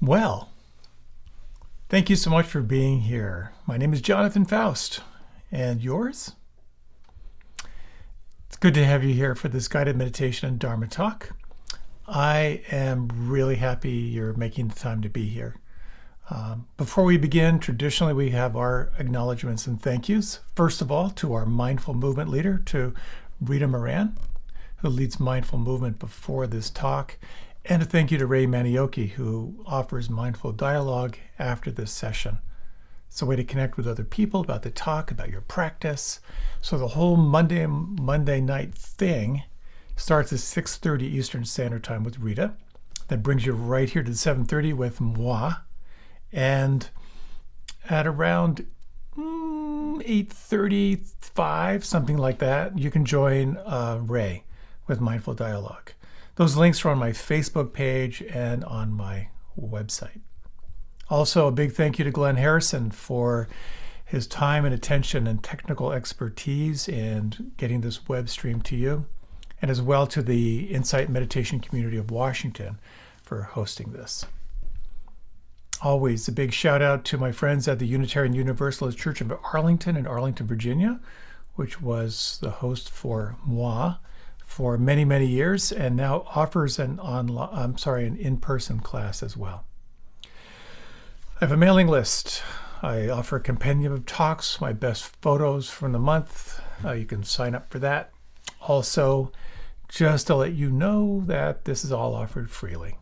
Well, thank you so much for being here. My name is Jonathan Foust, and yours? It's good to have you here for this guided meditation and Dharma talk. I am really happy you're making the time to be here. Before we begin, traditionally we have our acknowledgments and thank yous. First of all, to our mindful movement leader, to Rita Moran, who leads mindful movement before this talk. And a thank you to Ray Manioki, who offers mindful dialogue after this session. It's a way to connect with other people about the talk, about your practice. So the whole Monday night thing starts at 6:30 Eastern Standard Time with Rita. That brings you right here to 7:30 with moi. And at around 8:35, something like that, you can join Ray with Mindful Dialogue. Those links are on my Facebook page and on my website. Also, a big thank you to Glenn Harrison for his time and attention and technical expertise in getting this web stream to you, and as well to the Insight Meditation Community of Washington for hosting this. Always a big shout out to my friends at the Unitarian Universalist Church of Arlington in Arlington, Virginia, which was the host for moi for many, many years, and now offers an in-person class as well. I have a mailing list. I offer a compendium of talks, my best photos from the month. You can sign up for that. Also, just to let you know that this is all offered freely.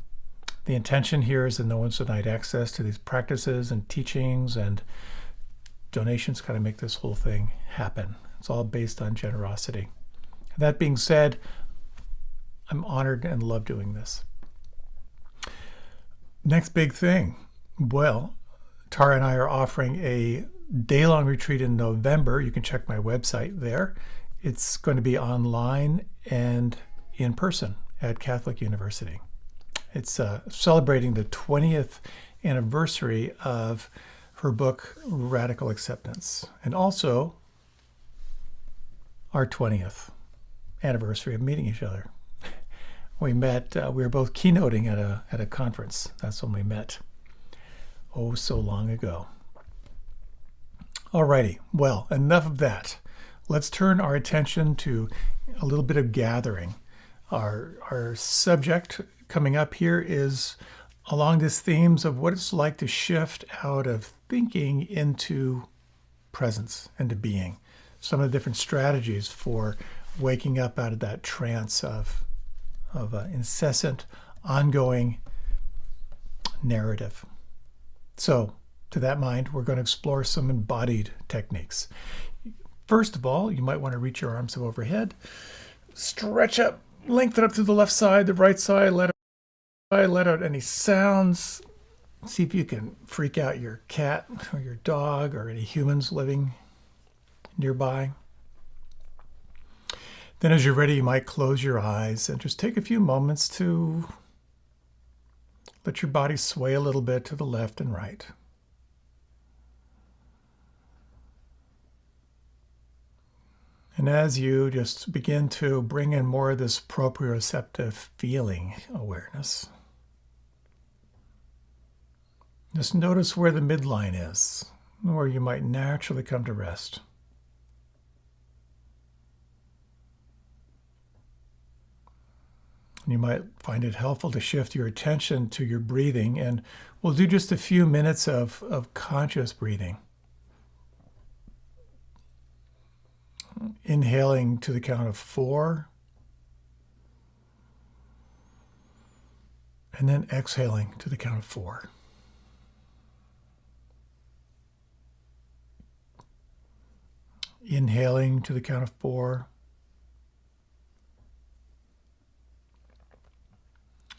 The intention here is that no one's denied access to these practices and teachings, and donations kind of make this whole thing happen. It's all based on generosity. That being said, I'm honored and love doing this. Next big thing. Well, Tara and I are offering a day-long retreat in November. You can check my website there. It's going to be online and in person at Catholic University. It's celebrating the 20th anniversary of her book, Radical Acceptance, and also our 20th anniversary of meeting each other. We met, we were both keynoting at a conference. That's when we met. Oh, so long ago. Alrighty, well, enough of that. Let's turn our attention to a little bit of gathering. Our subject coming up here is along these themes of what it's like to shift out of thinking into presence, into being. Some of the different strategies for waking up out of that trance of incessant, ongoing narrative. So, to that mind, we're going to explore some embodied techniques. First of all, you might want to reach your arms overhead, stretch up, lengthen up through the left side, the right side, let out any sounds. See if you can freak out your cat or your dog or any humans living nearby. Then as you're ready, you might close your eyes and just take a few moments to let your body sway a little bit to the left and right. And as you just begin to bring in more of this proprioceptive feeling awareness, just notice where the midline is, where you might naturally come to rest. You might find it helpful to shift your attention to your breathing, and we'll do just a few minutes of conscious breathing. Inhaling to the count of 4, and then exhaling to the count of 4. Inhaling to the count of 4,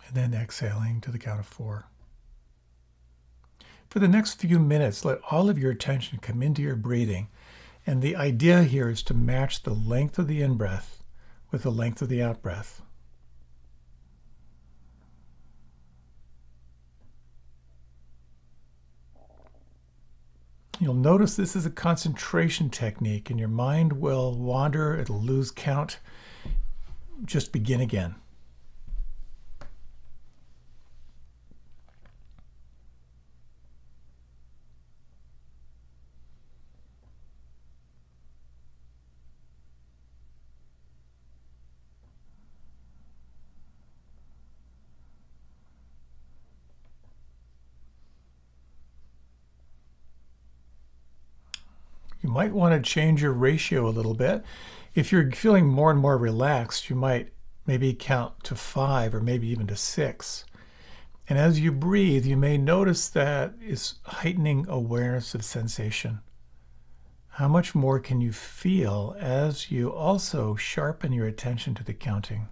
and then exhaling to the count of 4. For the next few minutes, let all of your attention come into your breathing. And the idea here is to match the length of the in-breath with the length of the out-breath. You'll notice this is a concentration technique, and your mind will wander, it'll lose count. Just begin again. You might want to change your ratio a little bit. If you're feeling more and more relaxed, you might maybe count to 5 or maybe even to 6. And as you breathe, you may notice that it's heightening awareness of sensation. How much more can you feel as you also sharpen your attention to the counting?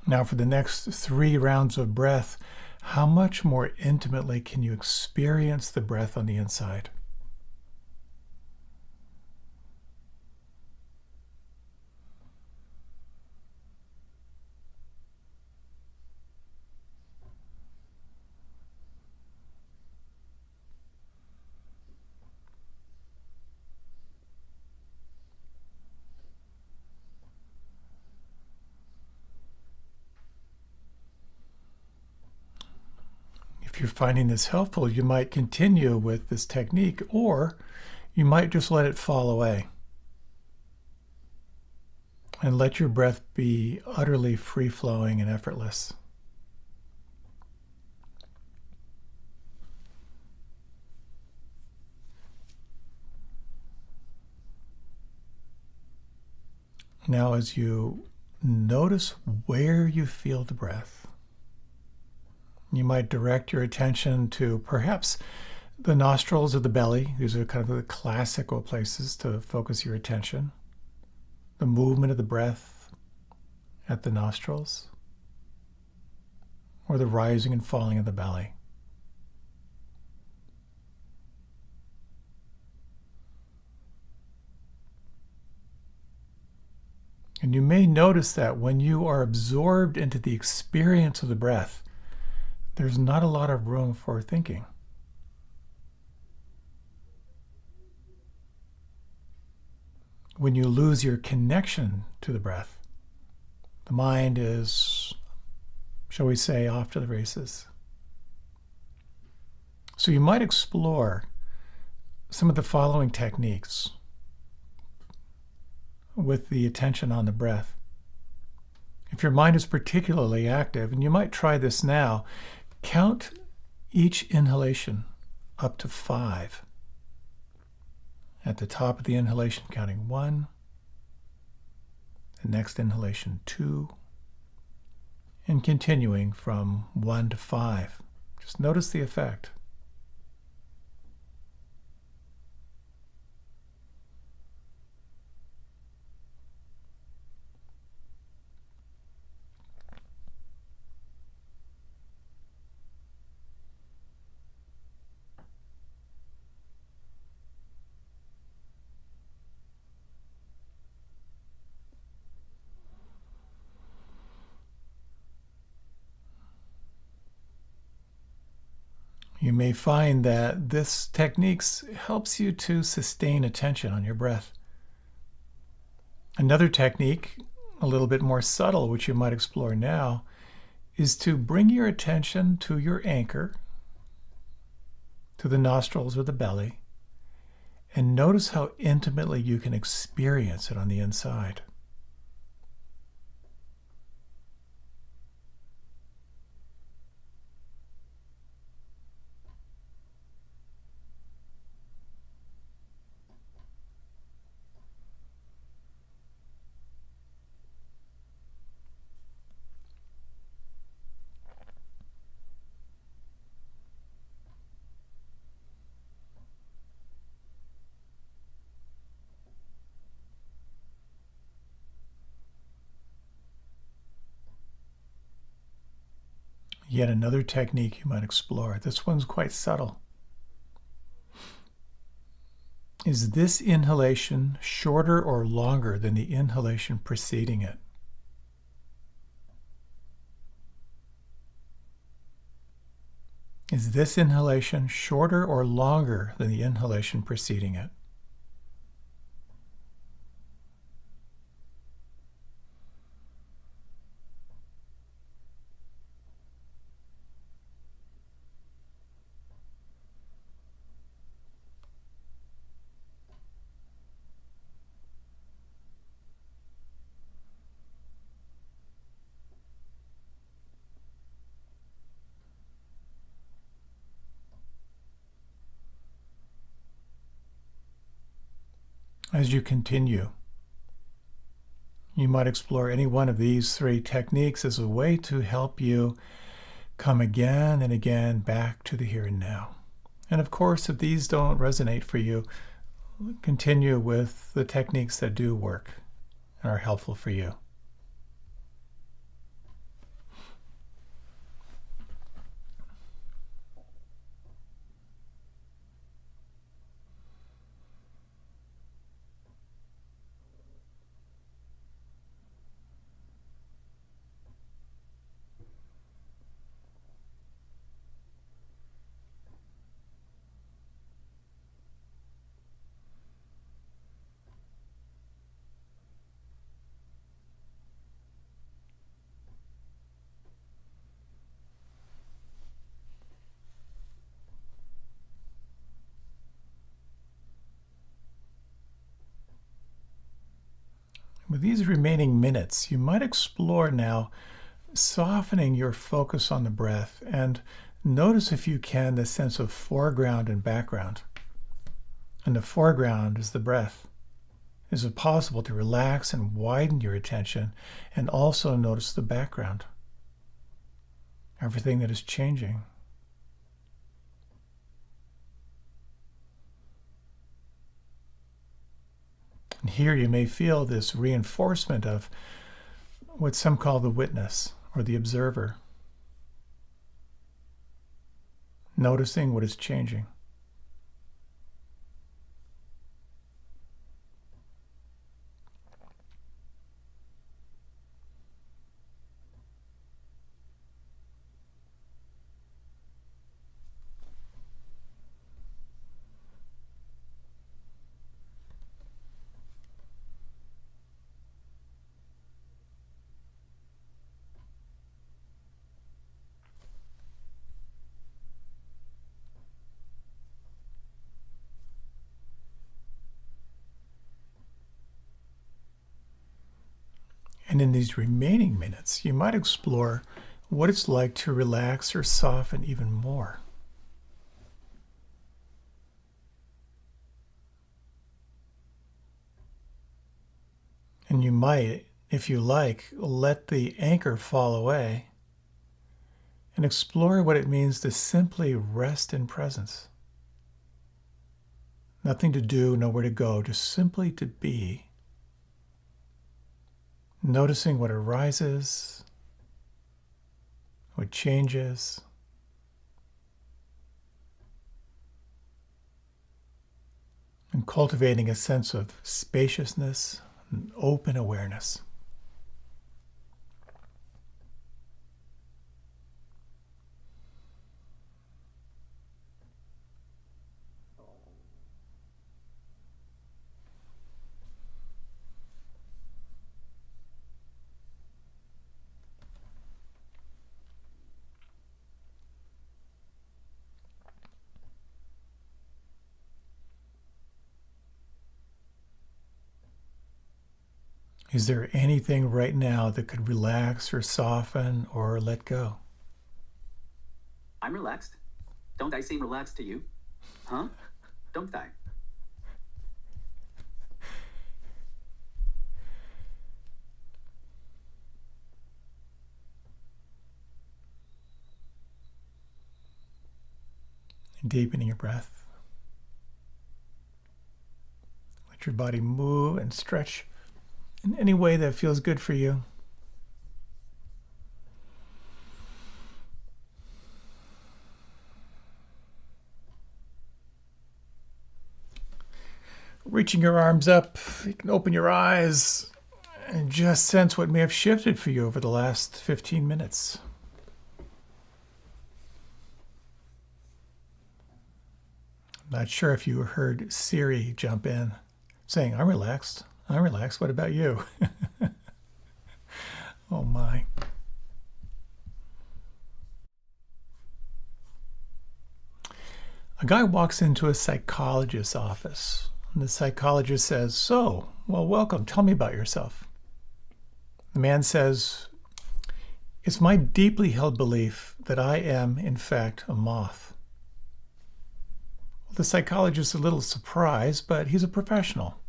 Now for the next 3 rounds of breath, how much more intimately can you experience the breath on the inside? If you're finding this helpful, you might continue with this technique, or you might just let it fall away and let your breath be utterly free-flowing and effortless. Now, as you notice where you feel the breath, you might direct your attention to perhaps the nostrils or the belly. These are kind of the classical places to focus your attention. The movement of the breath at the nostrils, or the rising and falling of the belly. And you may notice that when you are absorbed into the experience of the breath, there's not a lot of room for thinking. When you lose your connection to the breath, the mind is, shall we say, off to the races. So you might explore some of the following techniques with the attention on the breath. If your mind is particularly active, and you might try this now, count each inhalation up to 5. At the top of the inhalation, counting 1, the next inhalation 2, and continuing from 1 to 5. Just notice the effect. You may find that this technique helps you to sustain attention on your breath. Another technique, a little bit more subtle, which you might explore now, is to bring your attention to your anchor, to the nostrils or the belly, and notice how intimately you can experience it on the inside. Yet another technique you might explore. This one's quite subtle. Is this inhalation shorter or longer than the inhalation preceding it? Is this inhalation shorter or longer than the inhalation preceding it? As you continue, you might explore any one of these 3 techniques as a way to help you come again and again back to the here and now. And of course, if these don't resonate for you, continue with the techniques that do work and are helpful for you. With these remaining minutes, you might explore now softening your focus on the breath and notice, if you can, the sense of foreground and background. And the foreground is the breath. Is it possible to relax and widen your attention and also notice the background? Everything that is changing. And here you may feel this reinforcement of what some call the witness or the observer, noticing what is changing. And in these remaining minutes, you might explore what it's like to relax or soften even more. And you might, if you like, let the anchor fall away and explore what it means to simply rest in presence. Nothing to do, nowhere to go, just simply to be. Noticing what arises, what changes, and cultivating a sense of spaciousness and open awareness. Is there anything right now that could relax or soften or let go? I'm relaxed. Don't I seem relaxed to you? Huh? Don't I? And deepening your breath. Let your body move and stretch in any way that feels good for you. Reaching your arms up, you can open your eyes and just sense what may have shifted for you over the last 15 minutes. I'm not sure if you heard Siri jump in saying, I'm relaxed, what about you? Oh my. A guy walks into a psychologist's office. And the psychologist says, "So, well, welcome. Tell me about yourself." The man says, "It's my deeply held belief that I am, in fact, a moth." Well, the psychologist is a little surprised, but he's a professional.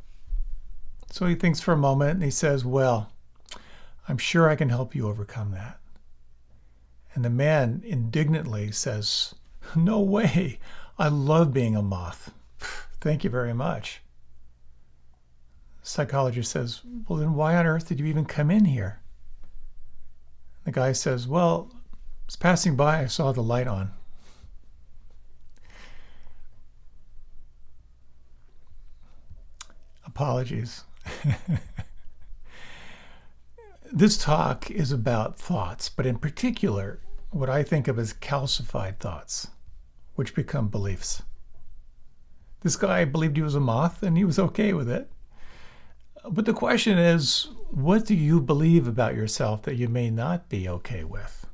So he thinks for a moment and he says, well, I'm sure I can help you overcome that. And the man indignantly says, no way. I love being a moth. Thank you very much. The psychologist says, well, then why on earth did you even come in here? The guy says, well, I was passing by, I saw the light on. Apologies. This talk is about thoughts, but in particular, what I think of as calcified thoughts, which become beliefs. This guy believed he was a moth and he was okay with it. But the question is, what do you believe about yourself that you may not be okay with?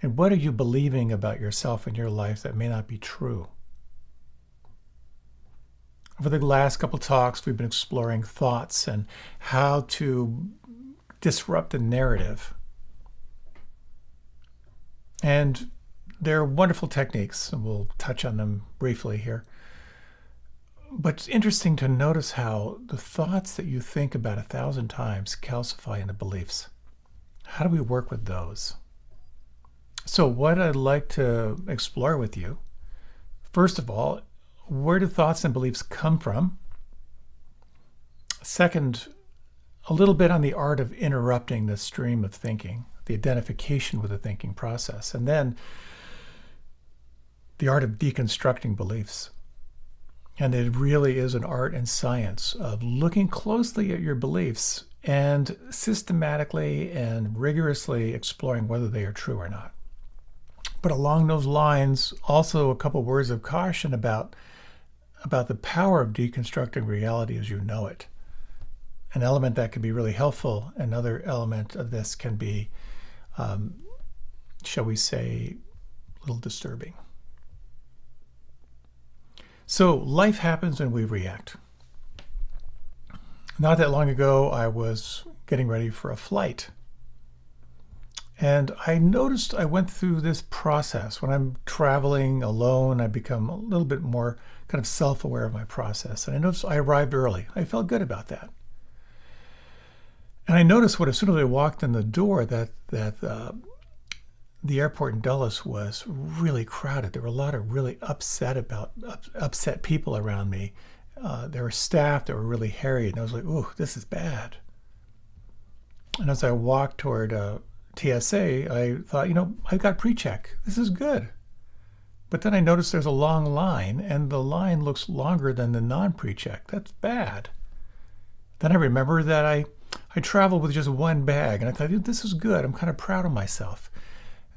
And what are you believing about yourself and your life that may not be true? Over the last couple talks, we've been exploring thoughts and how to disrupt the narrative. And they're wonderful techniques, and we'll touch on them briefly here. But it's interesting to notice how the thoughts that you think about 1,000 times calcify into beliefs. How do we work with those? So what I'd like to explore with you, first of all, where do thoughts and beliefs come from? Second, a little bit on the art of interrupting the stream of thinking, the identification with the thinking process, and then the art of deconstructing beliefs. And it really is an art and science of looking closely at your beliefs and systematically and rigorously exploring whether they are true or not. But along those lines, also a couple words of caution about the power of deconstructing reality as you know it. An element that can be really helpful. Another element of this can be, shall we say, a little disturbing. So life happens and we react. Not that long ago, I was getting ready for a flight. And I noticed I went through this process. When I'm traveling alone, I become a little bit more kind of self-aware of my process. And I noticed I arrived early. I felt good about that. And I noticed as soon as I walked in the door that the airport in Dulles was really crowded. There were a lot of really upset people around me. There were staff that were really harried. And I was like, ooh, this is bad. And as I walked toward TSA, I thought, I've got pre-check. This is good. But then I noticed there's a long line, and the line looks longer than the non-pre-check. That's bad. Then I remember that I traveled with just one bag, and I thought, this is good. I'm kind of proud of myself.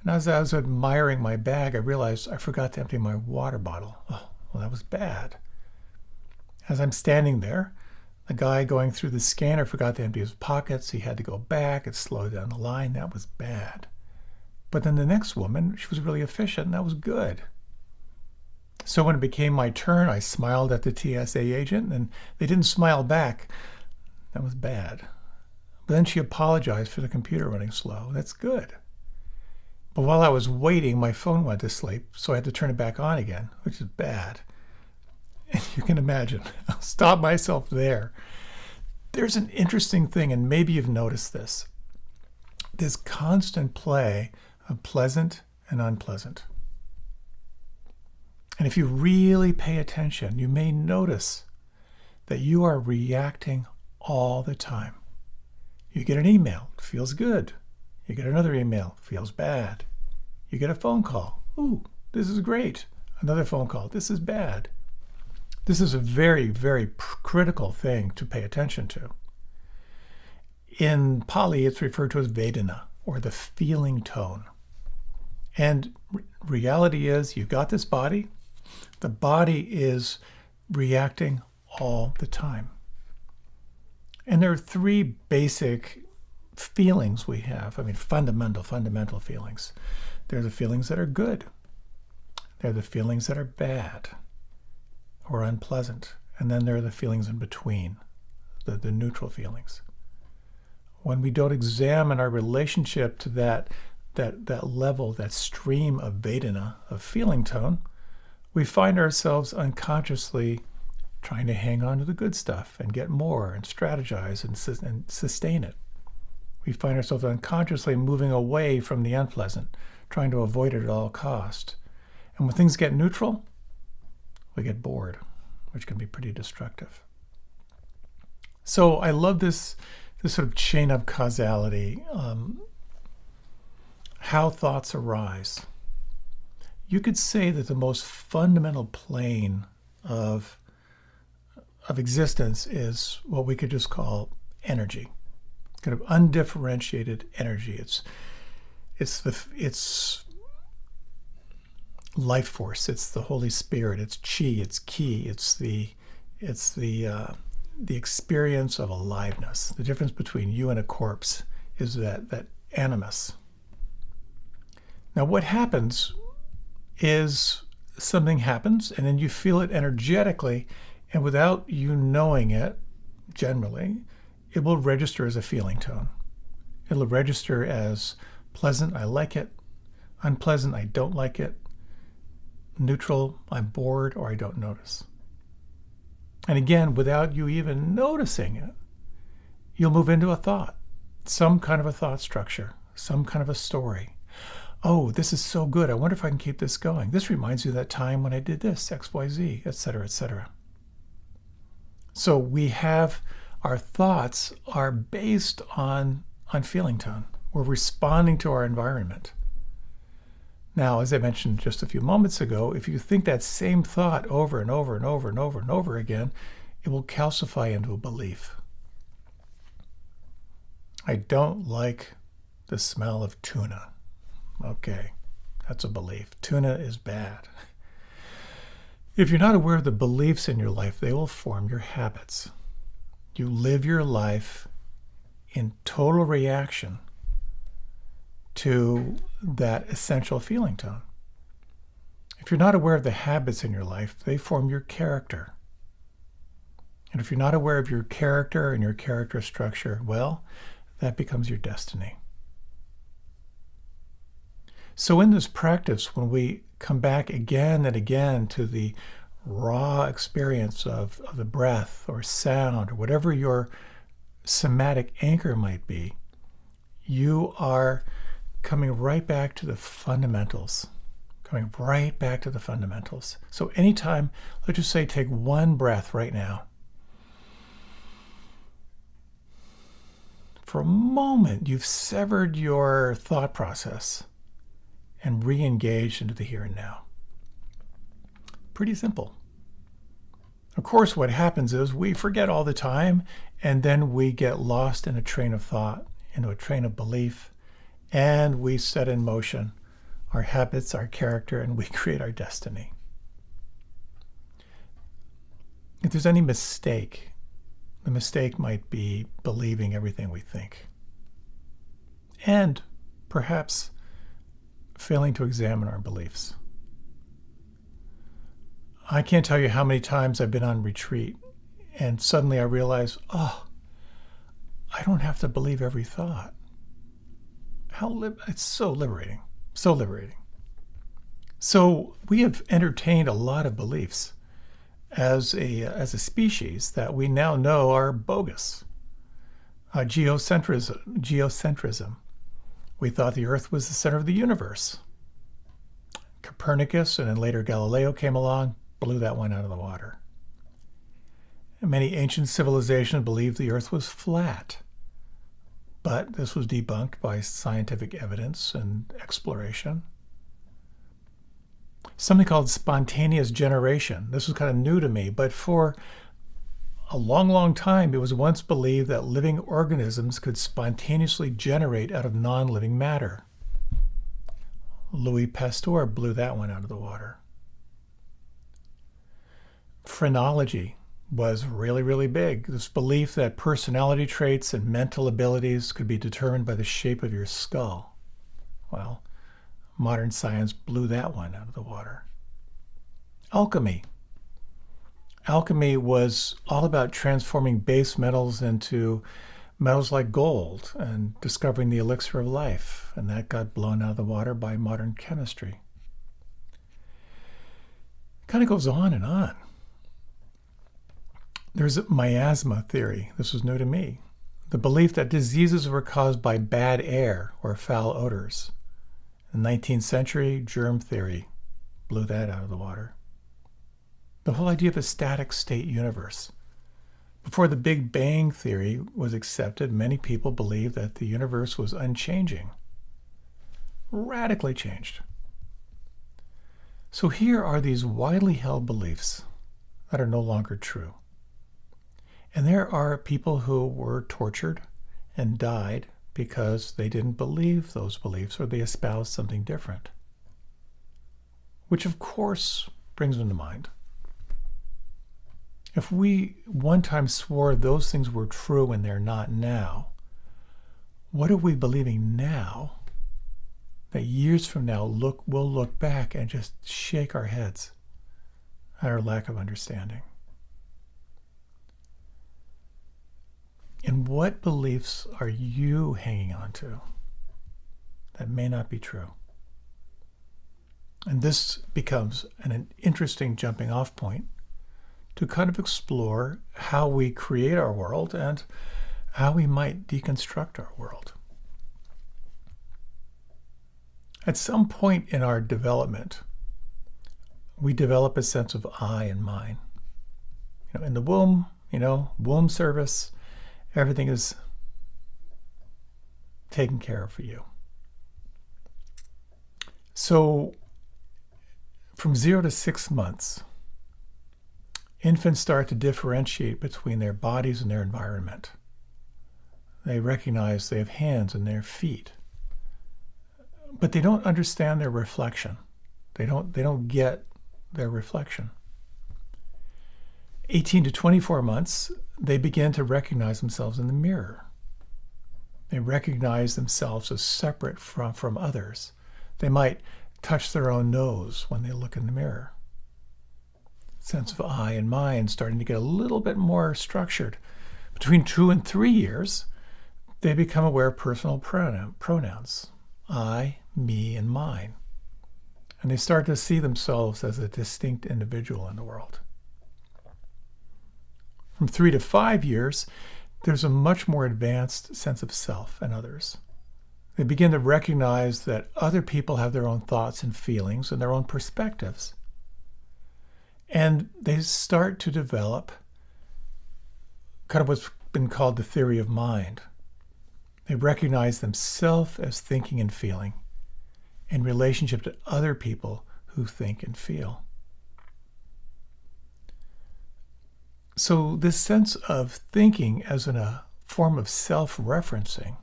And as I was admiring my bag, I realized I forgot to empty my water bottle. Oh, well, that was bad. As I'm standing there, the guy going through the scanner forgot to empty his pockets. He had to go back. It slowed down the line. That was bad. But then the next woman, she was really efficient, and that was good. So when it became my turn, I smiled at the TSA agent, and they didn't smile back. That was bad. But then she apologized for the computer running slow. That's good. But while I was waiting, my phone went to sleep, so I had to turn it back on again, which is bad. And you can imagine, I'll stop myself there. There's an interesting thing, and maybe you've noticed this constant play of pleasant and unpleasant. And if you really pay attention, you may notice that you are reacting all the time. You get an email, it feels good. You get another email, feels bad. You get a phone call, ooh, this is great. Another phone call, this is bad. This is a very, very critical thing to pay attention to. In Pali, it's referred to as Vedana, or the feeling tone. And reality is, you've got this body. The body is reacting all the time. And there are three basic feelings we have. Fundamental feelings. There are the feelings that are good. There are the feelings that are bad or unpleasant. And then there are the feelings in between, the neutral feelings. When we don't examine our relationship to that level, that stream of Vedana, of feeling tone, we find ourselves unconsciously trying to hang on to the good stuff and get more and strategize and sustain it. We find ourselves unconsciously moving away from the unpleasant, trying to avoid it at all cost. And when things get neutral, we get bored, which can be pretty destructive. So I love this sort of chain of causality, how thoughts arise. You could say that the most fundamental plane of existence is what we could just call energy, kind of undifferentiated energy. It's life force. It's the Holy Spirit. It's chi. It's ki. It's the experience of aliveness. The difference between you and a corpse is that animus. Now, what happens is something happens, and then you feel it energetically, and without you knowing it, generally, it will register as a feeling tone. It'll register as pleasant, I like it; unpleasant, I don't like it; neutral, I'm bored, or I don't notice. And again, without you even noticing it, you'll move into a thought, some kind of a thought structure, some kind of a story. Oh, this is so good. I wonder if I can keep this going. This reminds me of that time when I did this, XYZ, etc., etc. So we have, our thoughts are based on feeling tone. We're responding to our environment. Now, as I mentioned just a few moments ago, if you think that same thought over and over and over and over and over again, it will calcify into a belief. I don't like the smell of tuna. Okay, that's a belief. Tuna is bad. If you're not aware of the beliefs in your life, they will form your habits. You live your life in total reaction to that essential feeling tone. If you're not aware of the habits in your life, they form your character. And if you're not aware of your character and your character structure, well, that becomes your destiny. So in this practice, when we come back again and again to the raw experience of the breath or sound or whatever your somatic anchor might be, you are coming right back to the fundamentals. So anytime, let's just say, take one breath right now. For a moment, you've severed your thought process and re-engaged into the here and now. Pretty simple. Of course, what happens is we forget all the time, and then we get lost in a train of thought, into a train of belief, and we set in motion our habits, our character, and we create our destiny. If there's any mistake, the mistake might be believing everything we think, and perhaps failing to examine our beliefs. I can't tell you how many times I've been on retreat and suddenly I realize, I don't have to believe every thought. It's so liberating, so liberating. So we have entertained a lot of beliefs as a species that we now know are bogus. Geocentrism. We thought the Earth was the center of the universe. Copernicus and then later Galileo came along, blew that one out of the water. And many ancient civilizations believed the Earth was flat. But this was debunked by scientific evidence and exploration. Something called spontaneous generation. This was kind of new to me, but for a long, long time, it was once believed that living organisms could spontaneously generate out of non-living matter. Louis Pasteur blew that one out of the water. Phrenology was really, really big. This belief that personality traits and mental abilities could be determined by the shape of your skull. Well, modern science blew that one out of the water. Alchemy. Alchemy was all about transforming base metals into metals like gold and discovering the elixir of life, and that got blown out of the water by modern chemistry. It kind of goes on and on. There's a miasma theory. This was new to me. The belief that diseases were caused by bad air or foul odors. In the 19th century, germ theory blew that out of the water. The whole idea of a static state universe. Before the Big Bang theory was accepted, many people believed that the universe was unchanging, radically changed. So here are these widely held beliefs that are no longer true. And there are people who were tortured and died because they didn't believe those beliefs or they espoused something different. Which of course brings them to mind. If we one time swore those things were true and they're not now, what are we believing now that years from now we'll look back and just shake our heads at our lack of understanding? And what beliefs are you hanging on to that may not be true? And this becomes an interesting jumping off point to kind of explore how we create our world and how we might deconstruct our world. At some point in our development, we develop a sense of I and mine. In the womb, womb service, everything is taken care of for you. So from 0 to 6 months, infants start to differentiate between their bodies and their environment. They recognize they have hands and their feet, but they don't understand their reflection. They don't get their reflection. 18 to 24 months, they begin to recognize themselves in the mirror. They recognize themselves as separate from others. They might touch their own nose when they look in the mirror. Sense of I and mine starting to get a little bit more structured. Between 2 and 3 years, they become aware of personal pronouns. I, me, and mine. And they start to see themselves as a distinct individual in the world. From 3 to 5 years, there's a much more advanced sense of self and others. They begin to recognize that other people have their own thoughts and feelings and their own perspectives. And they start to develop kind of what's been called the theory of mind. They recognize themselves as thinking and feeling in relationship to other people who think and feel. So this sense of thinking as a form of self-referencing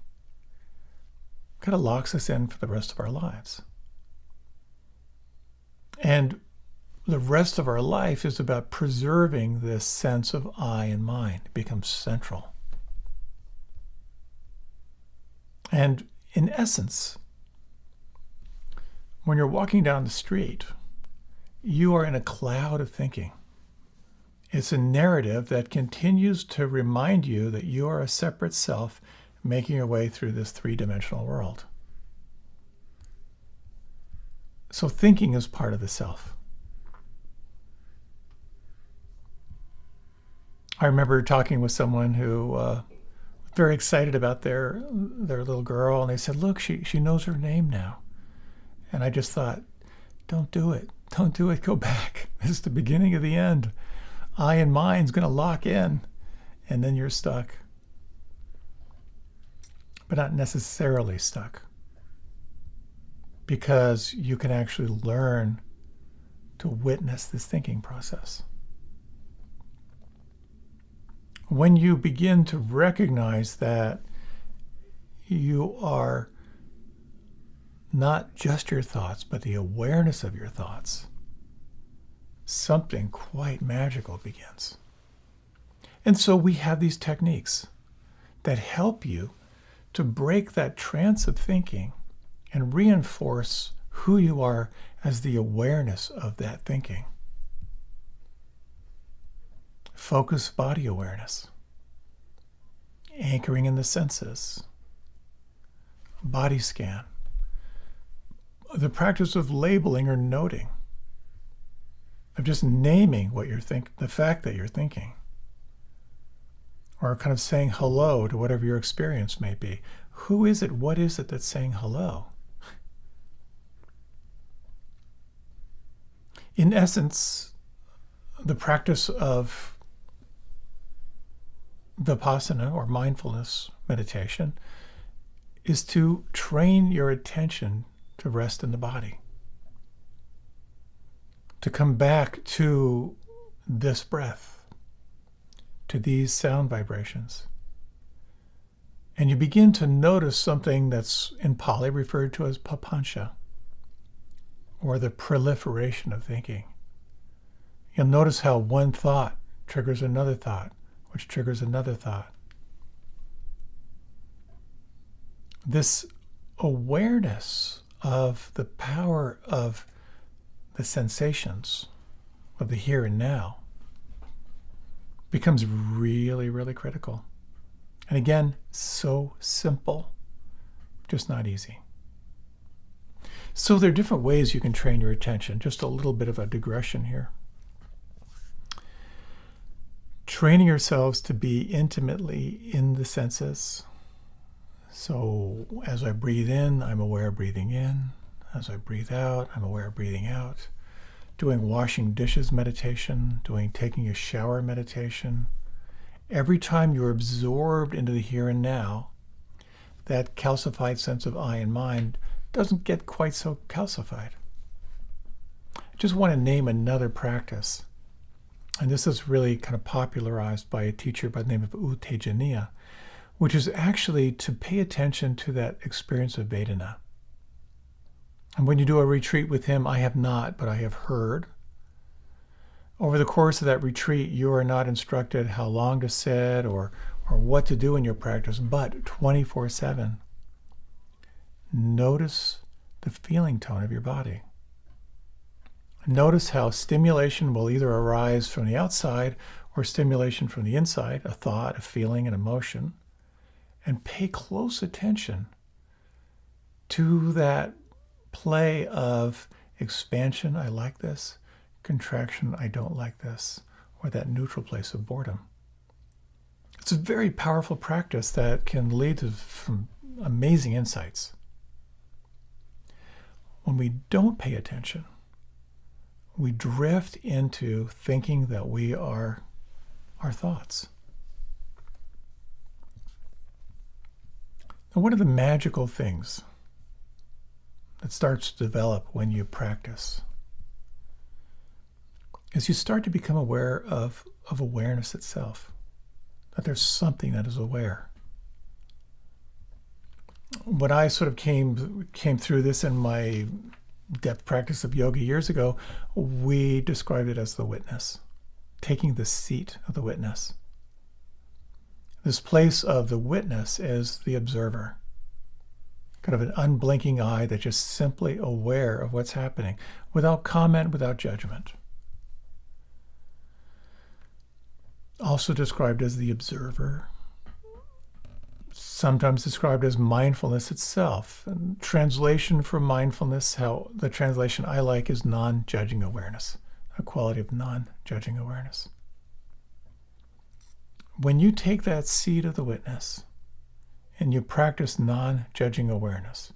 kind of locks us in for the rest of our lives. And the rest of our life is about preserving this sense of I and mine. It becomes central. And in essence, when you're walking down the street, you are in a cloud of thinking. It's a narrative that continues to remind you that you are a separate self making your way through this three-dimensional world. So thinking is part of the self. I remember talking with someone who was very excited about their little girl, and they said, look, she knows her name now. And I just thought, don't do it. Don't do it. Go back. This is the beginning of the end. I and mine's going to lock in, and then you're stuck. But not necessarily stuck, because you can actually learn to witness this thinking process. When you begin to recognize that you are not just your thoughts, but the awareness of your thoughts, something quite magical begins. And so we have these techniques that help you to break that trance of thinking and reinforce who you are as the awareness of that thinking. Focused body awareness, anchoring in the senses, body scan, the practice of labeling or noting, of just naming what you're thinking, the fact that you're thinking. or kind of saying hello to whatever your experience may be. Who is it? What is it that's saying hello? In essence, the practice of vipassana or mindfulness meditation is to train your attention to rest in the body, to come back to this breath, to these sound vibrations. And you begin to notice something that's in Pali referred to as papancha, or the proliferation of thinking. You'll notice how one thought triggers another thought, which triggers another thought. This awareness of the power of the sensations of the here and now becomes really, really critical. And again, so simple, just not easy. So there are different ways you can train your attention. Just a little bit of a digression here. Training yourselves to be intimately in the senses. So as I breathe in, I'm aware of breathing in. As I breathe out, I'm aware of breathing out. Doing washing dishes meditation, doing taking a shower meditation. Every time you're absorbed into the here and now, that calcified sense of I and mind doesn't get quite so calcified. I just want to name another practice. And this is really kind of popularized by a teacher by the name of U Tejaniya, which is actually to pay attention to that experience of Vedana. And when you do a retreat with him, I have not, but I have heard. Over the course of that retreat, you are not instructed how long to sit or what to do in your practice, but 24/7. Notice the feeling tone of your body. Notice how stimulation will either arise from the outside or stimulation from the inside, a thought, a feeling, an emotion, and pay close attention to that play of expansion, I like this, contraction, I don't like this, or that neutral place of boredom. It's a very powerful practice that can lead to some amazing insights. When we don't pay attention, we drift into thinking that we are our thoughts. Now, one of the magical things that starts to develop when you practice is you start to become aware of awareness itself, that there's something that is aware. When I sort of came through this in my depth practice of yoga years ago, we described it as the witness, taking the seat of the witness. This place of the witness is the observer, kind of an unblinking eye that's just simply aware of what's happening, without comment, without judgment. Also described as the observer, sometimes described as mindfulness itself. And translation for mindfulness, how the translation I like is non-judging awareness, a quality of non-judging awareness. When you take that seat of the witness and you practice non-judging awareness,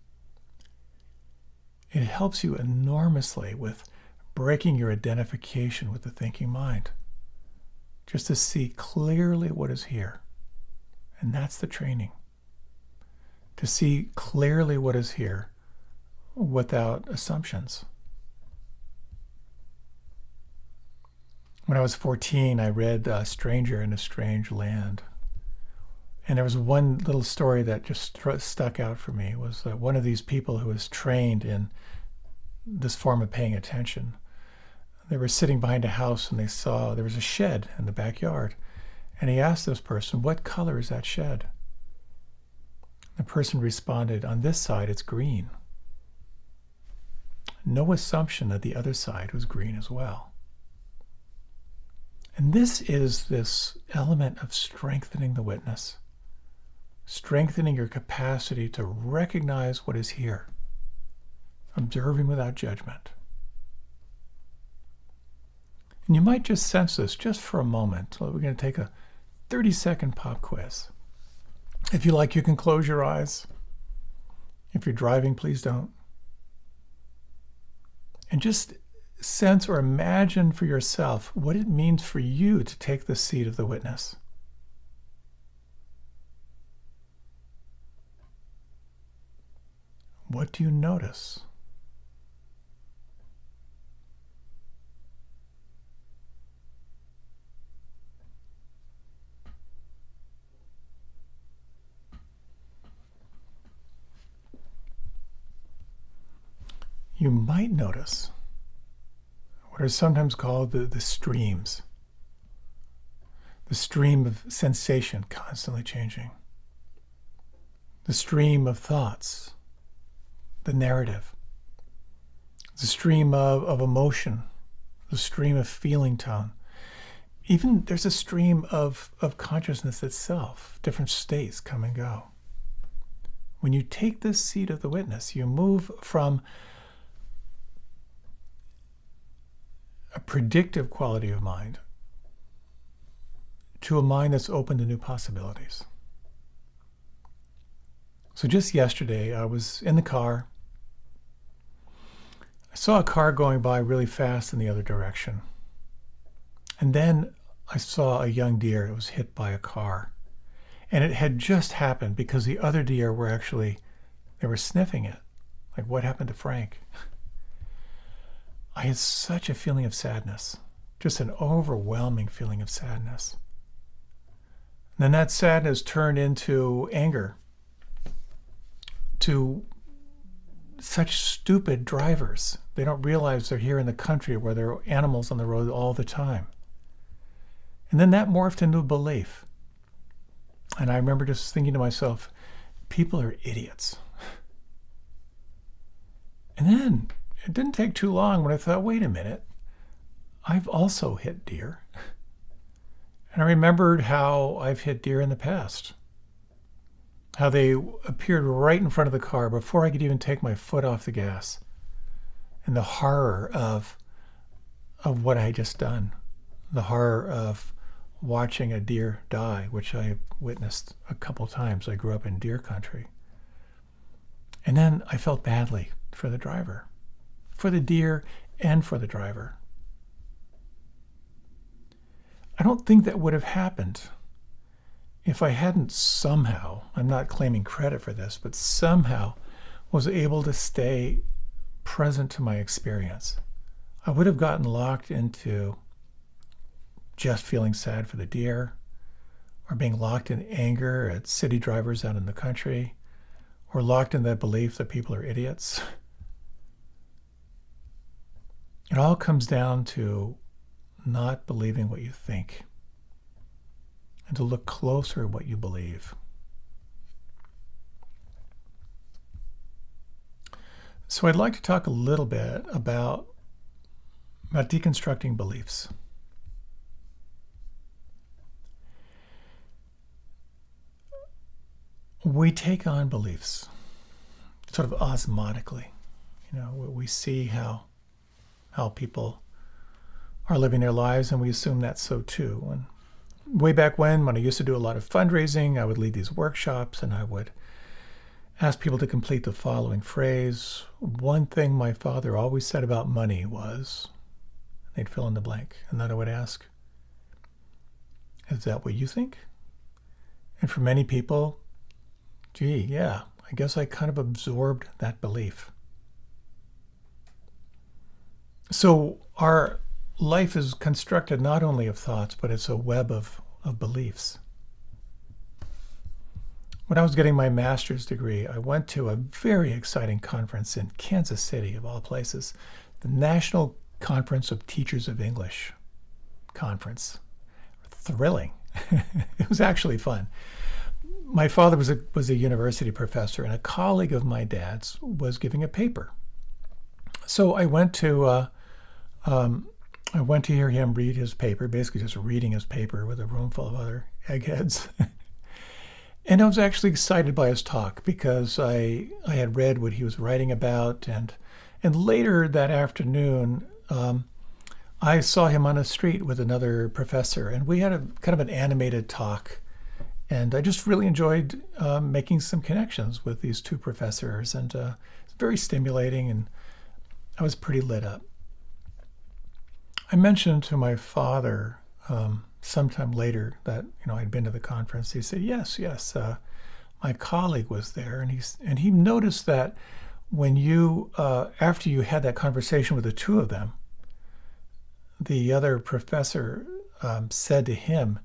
it helps you enormously with breaking your identification with the thinking mind, just to see clearly what is here. And that's the training. To see clearly what is here without assumptions. When I was 14, I read Stranger in a Strange Land. And there was one little story that just stuck out for me. It was one of these people who was trained in this form of paying attention. They were sitting behind a house and they saw there was a shed in the backyard. And he asked this person, "What color is that shed?" The person responded, "On this side, it's green." No assumption that the other side was green as well. And this is this element of strengthening the witness, strengthening your capacity to recognize what is here, observing without judgment. And you might just sense this just for a moment. We're going to take a 30-second pop quiz. If you like, you can close your eyes. If you're driving, please don't. And just sense or imagine for yourself what it means for you to take the seat of the witness. What do you notice? You might notice what are sometimes called the streams. The stream of sensation constantly changing. The stream of thoughts. The narrative. The stream of emotion. The stream of feeling tone. Even there's a stream of consciousness itself. Different states come and go. When you take this seat of the witness, you move from a predictive quality of mind to a mind that's open to new possibilities. So just yesterday, I was in the car. I saw a car going by really fast in the other direction. And then I saw a young deer. It was hit by a car. And it had just happened because the other deer were they were sniffing it. Like, what happened to Frank? I had such a feeling of sadness, just an overwhelming feeling of sadness. And then that sadness turned into anger to such stupid drivers. They don't realize they're here in the country where there are animals on the road all the time. And then that morphed into a belief. And I remember just thinking to myself, people are idiots. And then it didn't take too long when I thought, wait a minute, I've also hit deer. And I remembered how I've hit deer in the past. How they appeared right in front of the car before I could even take my foot off the gas. And the horror of what I had just done. The horror of watching a deer die, which I have witnessed a couple times. I grew up in deer country. And then I felt badly for the driver. For the deer and for the driver. I don't think that would have happened if I hadn't somehow, I'm not claiming credit for this, but somehow was able to stay present to my experience. I would have gotten locked into just feeling sad for the deer, or being locked in anger at city drivers out in the country, or locked in that belief that people are idiots. It all comes down to not believing what you think and to look closer at what you believe. So I'd like to talk a little bit about deconstructing beliefs. We take on beliefs sort of osmotically. We see how people are living their lives, and we assume that's so too. And way back when I used to do a lot of fundraising, I would lead these workshops and I would ask people to complete the following phrase. One thing my father always said about money was, they'd fill in the blank. And then I would ask, is that what you think? And for many people, gee, yeah, I guess I kind of absorbed that belief. So our life is constructed not only of thoughts, but it's a web of beliefs. When I was getting my master's degree, I went to a very exciting conference in Kansas City, of all places, the National Conference of Teachers of English conference. Thrilling. It was actually fun. My father was a university professor, and a colleague of my dad's was giving a paper. So I went to hear him read his paper, basically just reading his paper with a room full of other eggheads. And I was actually excited by his talk because I had read what he was writing about, and later that afternoon, I saw him on a street with another professor, and we had a kind of an animated talk. And I just really enjoyed making some connections with these two professors, and it's very stimulating, and I was pretty lit up. I mentioned to my father sometime later that I'd been to the conference. He said, "Yes, yes." My colleague was there, and he noticed that when you after you had that conversation with the two of them, the other professor said to him,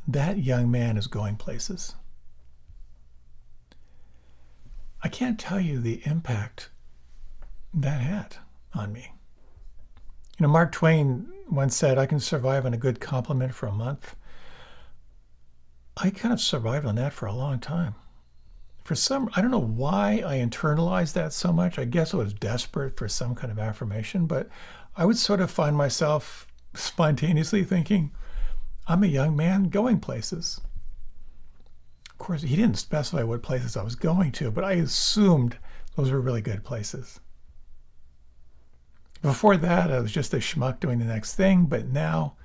"That young man is going places." I can't tell you the impact that had on me. Mark Twain once said, "I can survive on a good compliment for a month." I kind of survived on that for a long time. I don't know why I internalized that so much. I guess I was desperate for some kind of affirmation, but I would sort of find myself spontaneously thinking, I'm a young man going places. Of course, he didn't specify what places I was going to, but I assumed those were really good places. Before that, I was just a schmuck doing the next thing, but now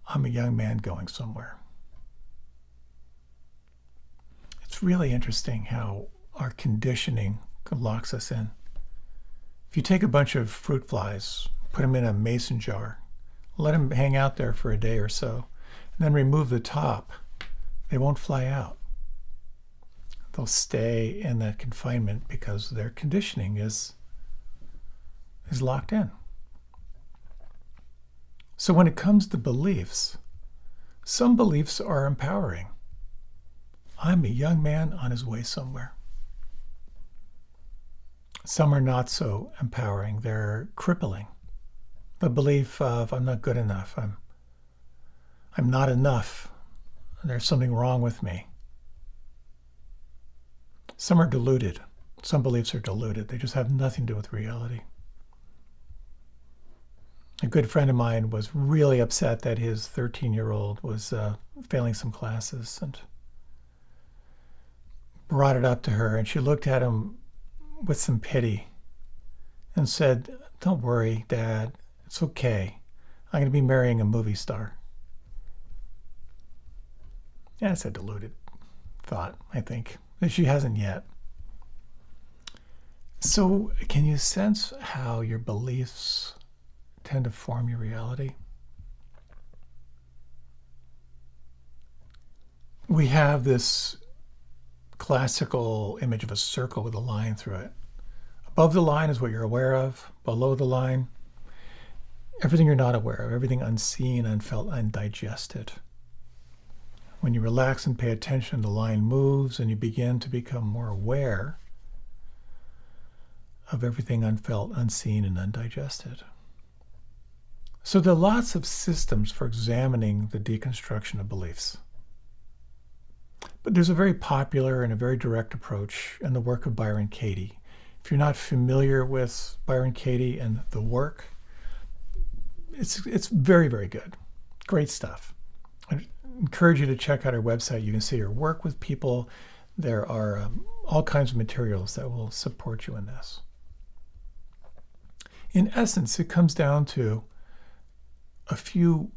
I'm a young man going somewhere. It's really interesting how our conditioning locks us in. If you take a bunch of fruit flies, put them in a mason jar, let them hang out there for a day or so, and then remove the top, they won't fly out. They'll stay in that confinement because their conditioning is locked in. So when it comes to beliefs, some beliefs are empowering. I'm a young man on his way somewhere. Some are not so empowering. They're crippling. The belief of I'm not good enough. I'm not enough. There's something wrong with me. Some are diluted. Some beliefs are diluted. They just have nothing to do with reality. A good friend of mine was really upset that his 13-year-old was failing some classes, and brought it up to her, and she looked at him with some pity and said, "Don't worry, Dad. It's okay. I'm going to be marrying a movie star." Yeah, it's a diluted thought, I think. She hasn't yet. So can you sense how your beliefs tend to form your reality? We have this classical image of a circle with a line through it. Above the line is what you're aware of. Below the line, everything you're not aware of, everything unseen, unfelt, undigested. When you relax and pay attention, the line moves and you begin to become more aware of everything unfelt, unseen, and undigested. So there are lots of systems for examining the deconstruction of beliefs. But there's a very popular and a very direct approach in the work of Byron Katie. If you're not familiar with Byron Katie and the work, it's very, very good. Great stuff. I encourage you to check out her website. You can see her work with people. There are all kinds of materials that will support you in this. In essence, it comes down to a few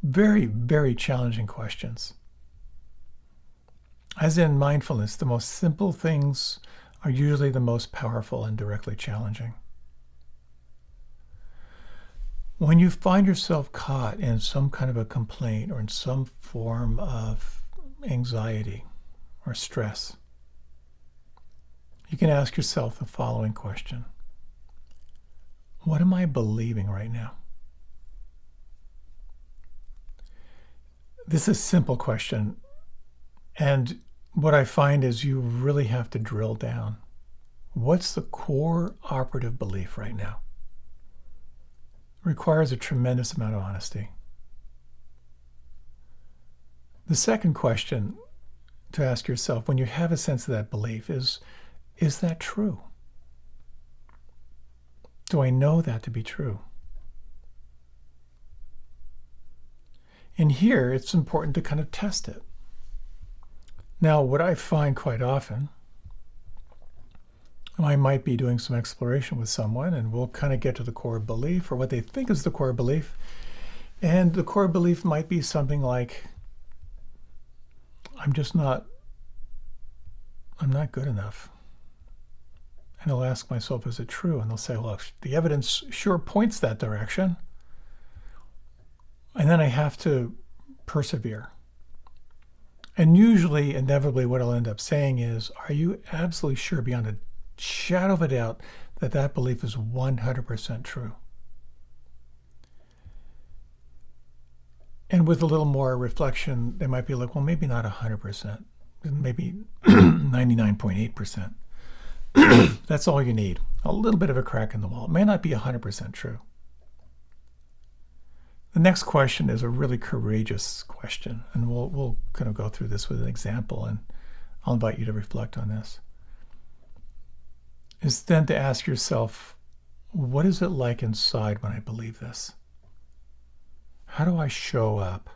very, very challenging questions. As in mindfulness, the most simple things are usually the most powerful and directly challenging. When you find yourself caught in some kind of a complaint or in some form of anxiety or stress, you can ask yourself the following question. What am I believing right now? This is a simple question, and what I find is you really have to drill down. What's the core operative belief right now? It requires a tremendous amount of honesty. The second question to ask yourself when you have a sense of that belief is that true? Do I know that to be true? And here, it's important to kind of test it. Now, what I find quite often, I might be doing some exploration with someone, and we'll kind of get to the core belief or what they think is the core belief. And the core belief might be something like, I'm not good enough. And I'll ask myself, is it true? And they'll say, well, the evidence sure points that direction. And then I have to persevere. And usually, inevitably, what I'll end up saying is, are you absolutely sure beyond a shadow of a doubt that that belief is 100% true? And with a little more reflection, they might be like, well, maybe not 100%, maybe 99.8%. That's all you need. A little bit of a crack in the wall. It may not be 100% true. The next question is a really courageous question, and we'll kind of go through this with an example, and I'll invite you to reflect on this. Is then to ask yourself, what is it like inside when I believe this? How do I show up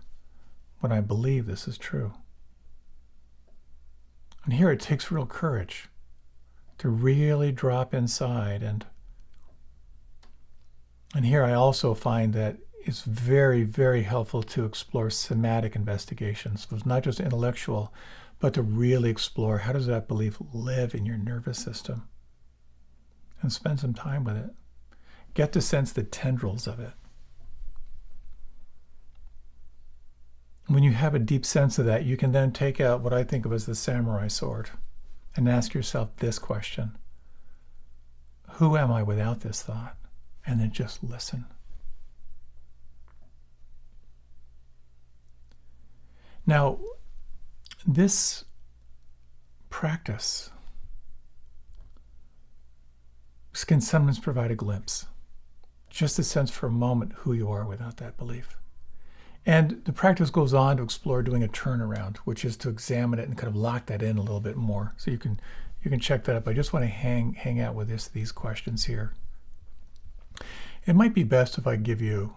when I believe this is true? And here it takes real courage to really drop inside. And here I also find that it's very, very helpful to explore somatic investigations. So it's not just intellectual, but to really explore, how does that belief live in your nervous system? And spend some time with it. Get to sense the tendrils of it. When you have a deep sense of that, you can then take out what I think of as the samurai sword and ask yourself this question: who am I without this thought? And then just listen. Now, this practice can sometimes provide a glimpse, just a sense for a moment who you are without that belief. And the practice goes on to explore doing a turnaround, which is to examine it and kind of lock that in a little bit more. So you can check that up. I just want to hang out with these questions here. It might be best if I give you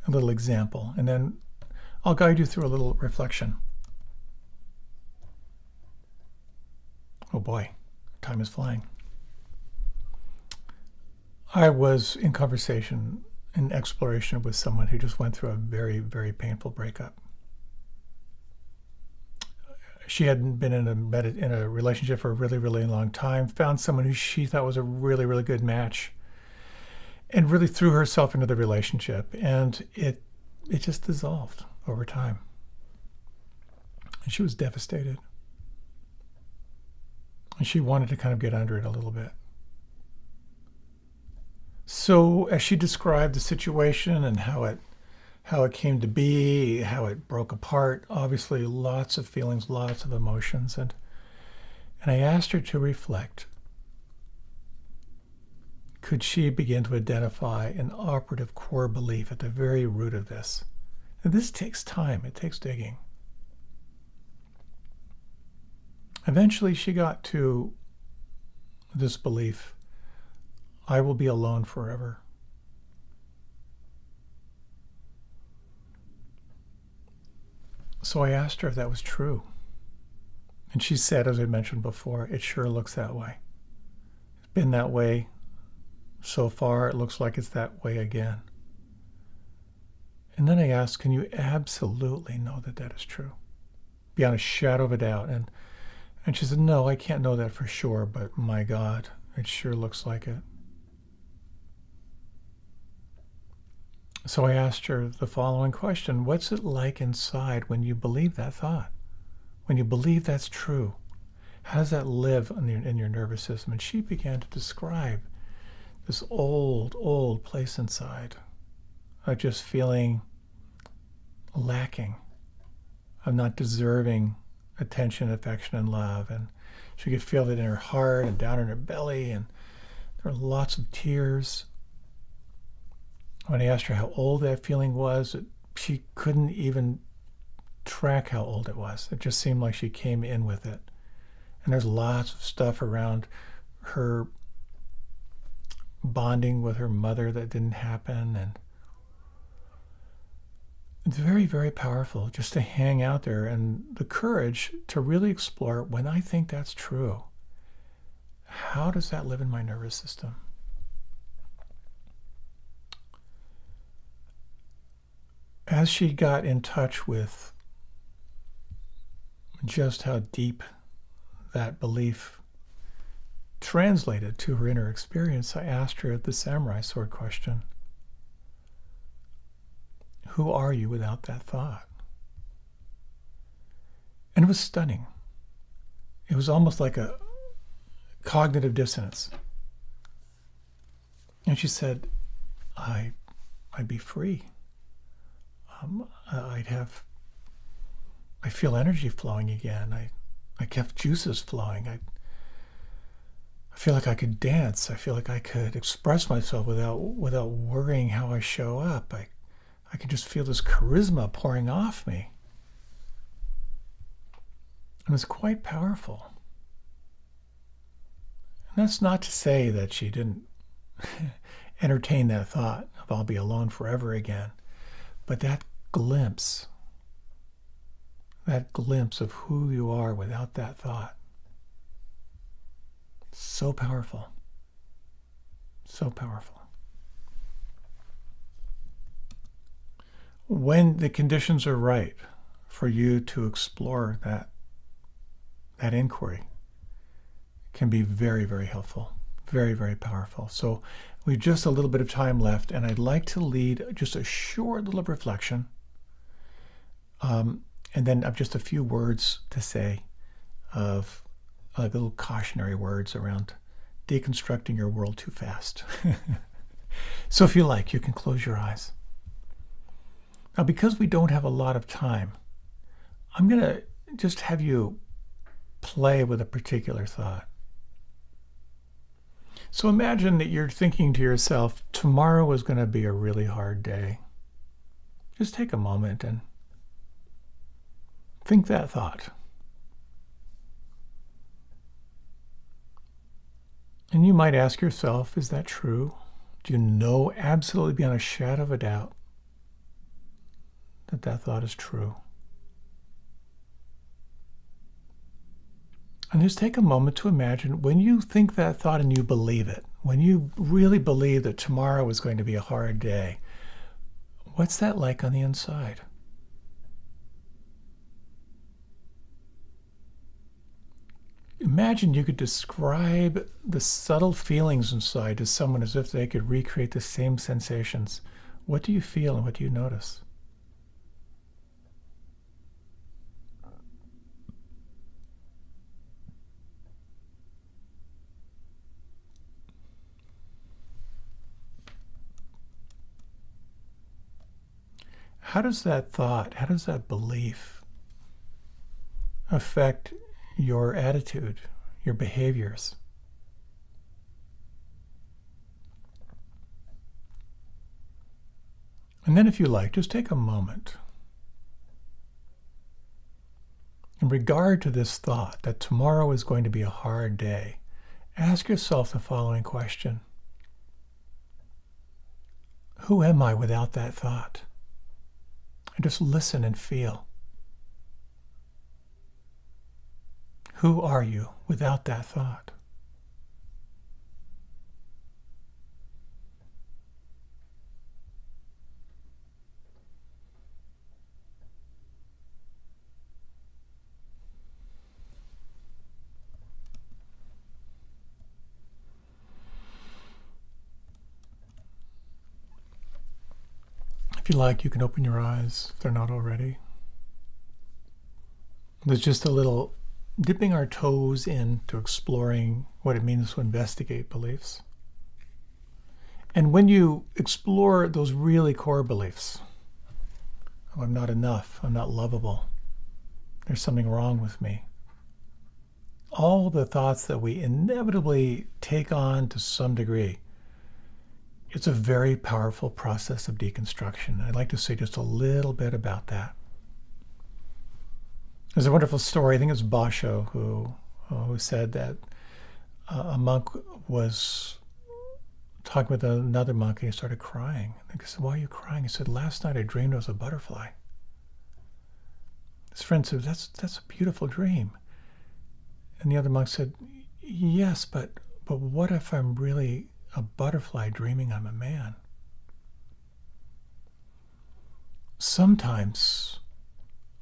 a little example, and then I'll guide you through a little reflection. Oh boy, time is flying. I was in conversation, in exploration with someone who just went through a very, very painful breakup. She hadn't been in a relationship for a really, really long time, found someone who she thought was a really, really good match, and really threw herself into the relationship, and it just dissolved over time. And she was devastated. And she wanted to kind of get under it a little bit. So as she described the situation and how it came to be, how it broke apart, obviously lots of feelings, lots of emotions, and I asked her to reflect. Could she begin to identify an operative core belief at the very root of this? And this takes time, it takes digging. Eventually she got to this belief: I will be alone forever. So I asked her if that was true. And she said, as I mentioned before, it sure looks that way. It's been that way so far. It looks like it's that way again. And then I asked, can you absolutely know that that is true? Beyond a shadow of a doubt. And she said, no, I can't know that for sure, but my God, it sure looks like it. So I asked her the following question: what's it like inside when you believe that thought? When you believe that's true? How does that live in your nervous system? And she began to describe this old place inside of just feeling lacking, of not deserving attention, affection, and love. And she could feel it in her heart and down in her belly, and there were lots of tears. When I asked her how old that feeling was, she couldn't even track how old it was. It just seemed like she came in with it. And there's lots of stuff around her bonding with her mother that didn't happen. And it's very, very powerful just to hang out there, and the courage to really explore, when I think that's true, how does that live in my nervous system? As she got in touch with just how deep that belief translated to her inner experience, I asked her the samurai sword question. Who are you without that thought? And it was stunning. It was almost like a cognitive dissonance. And she said, I'd be free. I feel energy flowing again. I get juices flowing. I feel like I could dance. I feel like I could express myself without worrying how I show up. I can just feel this charisma pouring off me. And it's quite powerful. And that's not to say that she didn't entertain that thought of I'll be alone forever again. But that glimpse of who you are without that thought, so powerful. So powerful. When the conditions are right for you to explore that inquiry, it can be very, very helpful, very, very powerful. So we've just a little bit of time left, and I'd like to lead just a short little reflection, and then I've just a few words to say of little cautionary words around deconstructing your world too fast. So if you like, you can close your eyes. Now, because we don't have a lot of time, I'm going to just have you play with a particular thought. So imagine that you're thinking to yourself, tomorrow is going to be a really hard day. Just take a moment and think that thought. And you might ask yourself, is that true? Do you know absolutely beyond a shadow of a doubt that that thought is true? And just take a moment to imagine when you think that thought and you believe it, when you really believe that tomorrow is going to be a hard day, what's that like on the inside? Imagine you could describe the subtle feelings inside to someone as if they could recreate the same sensations. What do you feel and what do you notice? How does that thought, how does that belief affect your attitude, your behaviors? And then if you like, just take a moment. In regard to this thought that tomorrow is going to be a hard day, ask yourself the following question. Who am I without that thought? And just listen and feel. Who are you without that thought? If you like, you can open your eyes if they're not already. There's just a little dipping our toes into exploring what it means to investigate beliefs. And when you explore those really core beliefs, oh, I'm not enough, I'm not lovable, there's something wrong with me, all the thoughts that we inevitably take on to some degree, it's a very powerful process of deconstruction. I'd like to say just a little bit about that. There's a wonderful story, I think it's Basho, who said that a monk was talking with another monk and he started crying. And he said, "Why are you crying?" He said, "Last night I dreamed I was a butterfly." His friend said, that's a beautiful dream. And the other monk said, "Yes, but But what if I'm really a butterfly dreaming I'm a man? Sometimes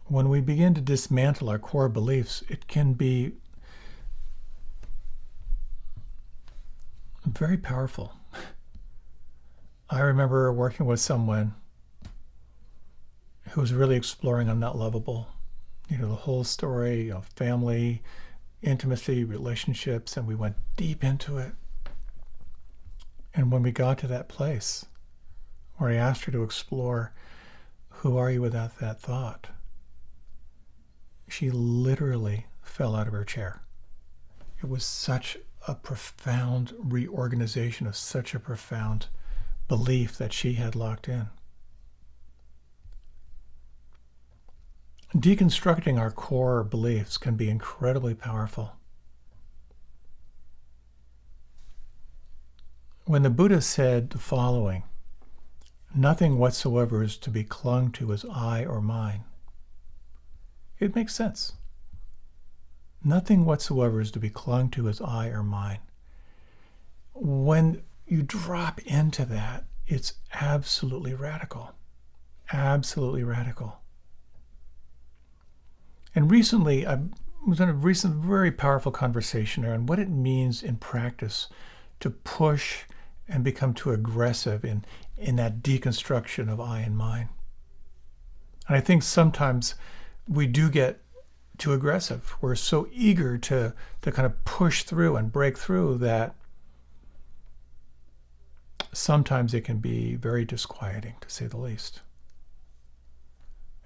when we begin to dismantle our core beliefs, it can be very powerful. I remember working with someone who was really exploring I'm not lovable. The whole story of family, intimacy, relationships, and we went deep into it. And when we got to that place where I asked her to explore, who are you without that thought? She literally fell out of her chair. It was such a profound reorganization of such a profound belief that she had locked in. Deconstructing our core beliefs can be incredibly powerful. When the Buddha said the following, "Nothing whatsoever is to be clung to as I or mine," it makes sense. Nothing whatsoever is to be clung to as I or mine. When you drop into that, it's absolutely radical. Absolutely radical. And recently, I was in a recent very powerful conversation on what it means in practice to push and become too aggressive in that deconstruction of I and mine. And I think sometimes we do get too aggressive. We're so eager to kind of push through and break through that sometimes it can be very disquieting, to say the least.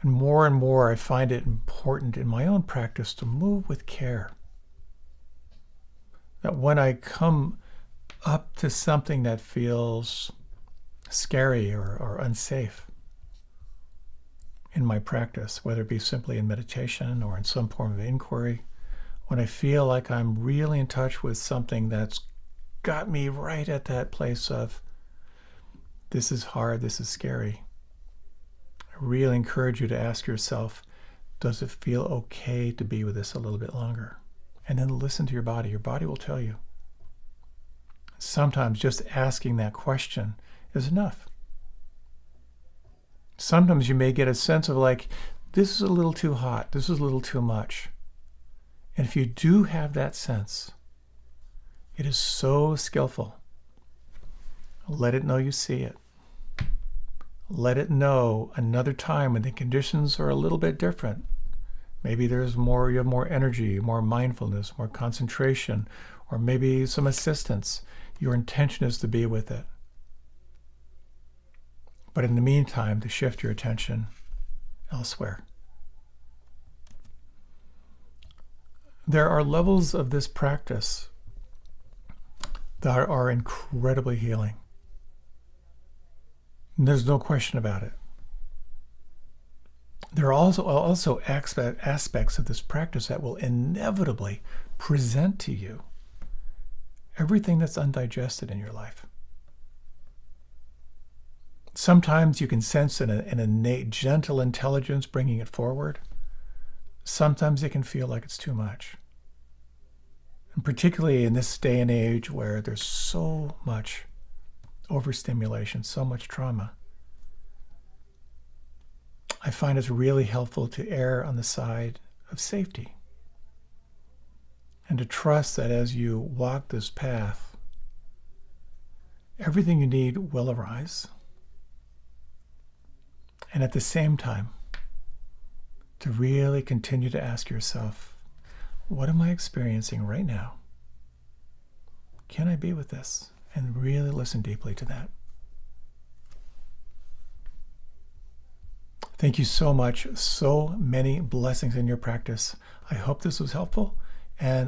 And more I find it important in my own practice to move with care. That when I come up to something that feels scary or unsafe in my practice, whether it be simply in meditation or in some form of inquiry, when I feel like I'm really in touch with something that's got me right at that place of, this is hard, this is scary, I really encourage you to ask yourself, does it feel okay to be with this a little bit longer? And then listen to your body. Your body will tell you. Sometimes just asking that question is enough. Sometimes you may get a sense of like, this is a little too hot, this is a little too much. And if you do have that sense, it is so skillful. Let it know you see it. Let it know another time when the conditions are a little bit different. Maybe there's more, you have more energy, more mindfulness, more concentration, or maybe some assistance. Your intention is to be with it. But in the meantime, to shift your attention elsewhere. There are levels of this practice that are incredibly healing. And there's no question about it. There are also aspects of this practice that will inevitably present to you everything that's undigested in your life. Sometimes you can sense an innate gentle intelligence bringing it forward. Sometimes it can feel like it's too much. And particularly in this day and age where there's so much overstimulation, so much trauma, I find it's really helpful to err on the side of safety and to trust that as you walk this path, everything you need will arise. And at the same time, to really continue to ask yourself, what am I experiencing right now? Can I be with this? And really listen deeply to that. Thank you so much. So many blessings in your practice. I hope this was helpful. And